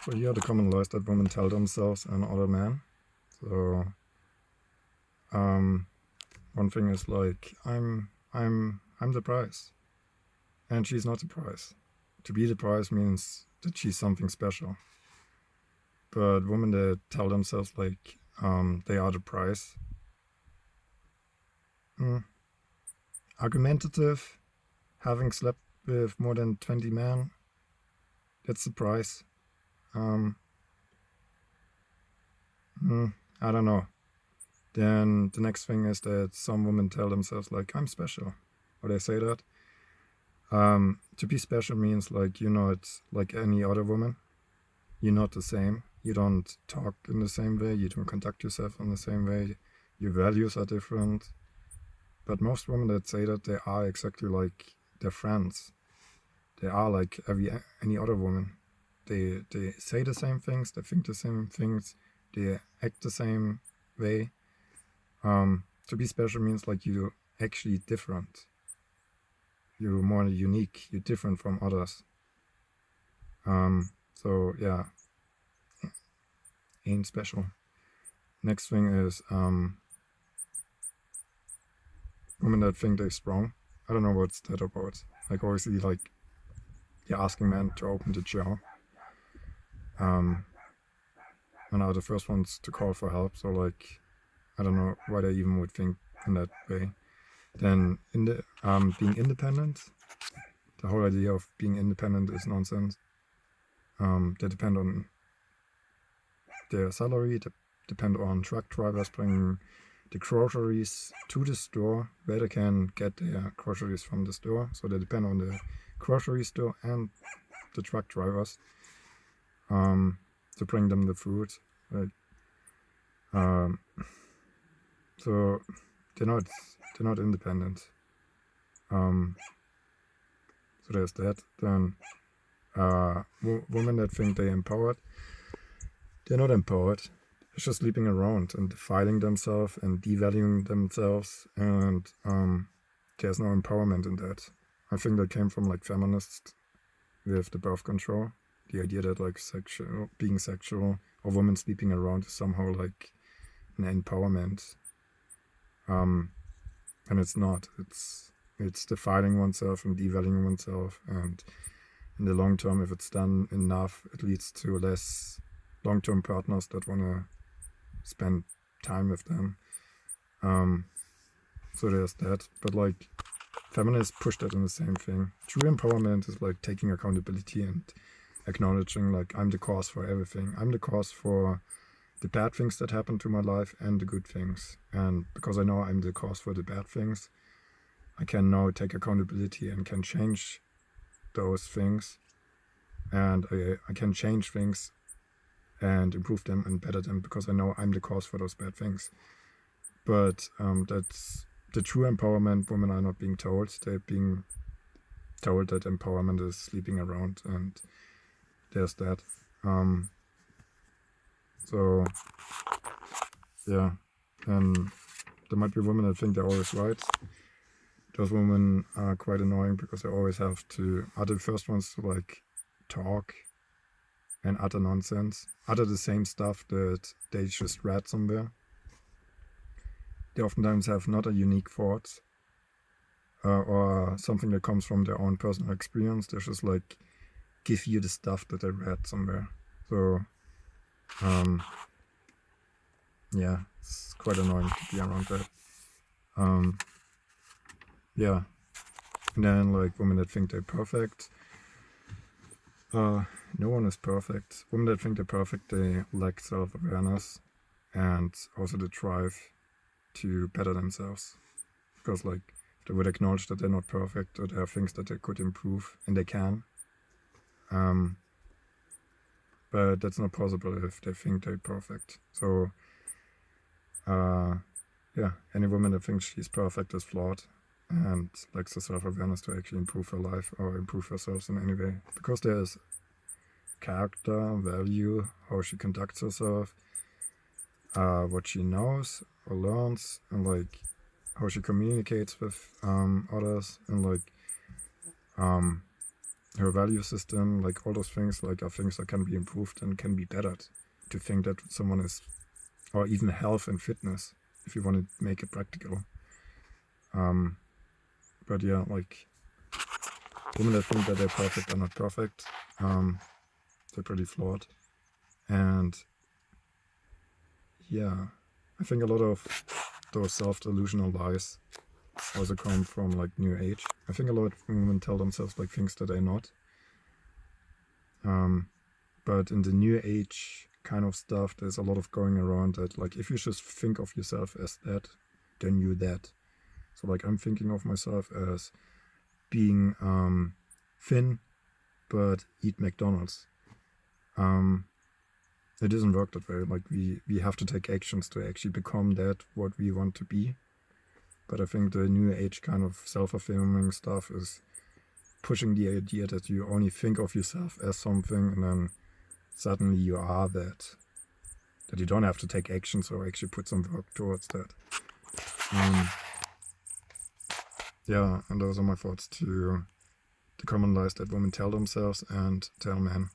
So here are the common lies that women tell themselves and other men. So one thing is like I'm the prize, and she's not the prize. To be the prize means that she's something special. But women that tell themselves like they are the prize, argumentative, having slept with more than 20 men, that's the prize. I don't know. Then the next thing is that some women tell themselves like I'm special, or they say that. To be special means like you're not like any other woman. You're not the same. You don't talk in the same way. You don't conduct yourself in the same way. Your values are different. But most women that say that, they are exactly like their friends. They are like any other woman. They say the same things. They think the same things. They act the same way. To be special means like you're actually different. You're more unique. You're different from others. So yeah, ain't special. Next thing is women that think they're strong. I don't know what's that about. Like obviously like you're asking men to open the jaw. And are the first ones to call for help. So like I don't know why they even would think in that way. Then in the being independent, the whole idea of being independent is nonsense. They depend on their salary, they depend on truck drivers bringing the groceries to the store where they can get their groceries from the store. So they depend on the grocery store and the truck drivers to bring them the food. Right? So they're not independent. So there's that. Then women that think they're empowered, they're not empowered. They're just sleeping around and defiling themselves and devaluing themselves, and there's no empowerment in that. I think that came from like feminists with the birth control. The idea that like being sexual or women sleeping around is somehow like an empowerment. And it's not. It's defiling oneself and devaluing oneself, and in the long term, if it's done enough, it leads to less long-term partners that want to spend time with them. So there's that. But like feminists push that in the same thing. True empowerment is like taking accountability and acknowledging like I'm the cause for everything. I'm the cause for the bad things that happen to my life and the good things. And because I know I'm the cause for the bad things, I can now take accountability and can change those things. And I can change things and improve them and better them because I know I'm the cause for those bad things. But that's the true empowerment. Women are not being told. They're being told that empowerment is sleeping around, and there's that. So yeah, and there might be women that think they're always right. Those women are quite annoying because they always are the first ones to like talk and utter nonsense, utter the same stuff that they just read somewhere. They oftentimes have not a unique thought or something that comes from their own personal experience. They just like give you the stuff that they read somewhere. So yeah, it's quite annoying to be around that. Yeah, and then like women that think they're perfect. No one is perfect. Women that think they're perfect, they lack self-awareness and also the drive to better themselves. Because like if they would acknowledge that they're not perfect or there are things that they could improve, and they can. But that's not possible if they think they're perfect. So yeah, any woman that thinks she's perfect is flawed and lacks the self-awareness to actually improve her life or improve herself in any way. Because there's character, value, how she conducts herself, what she knows or learns, and like how she communicates with others, and like her value system, like all those things, like are things that can be improved and can be bettered. To think that someone is, or even health and fitness, if you want to make it practical. But yeah, like women that think that they're perfect are not perfect. They're pretty flawed. And yeah, I think a lot of those self-delusional lies also come from like New Age. I think a lot of women tell themselves like things that they're not. But in the New Age kind of stuff, there's a lot of going around that like if you just think of yourself as that, then you're that. So like I'm thinking of myself as being thin, but eat McDonald's. It doesn't work that way. Like we have to take actions to actually become that what we want to be. But I think the New Age kind of self-affirming stuff is pushing the idea that you only think of yourself as something and then suddenly you are that. That you don't have to take actions or actually put some work towards that. Yeah, and those are my thoughts to the common lies that women tell themselves and tell men.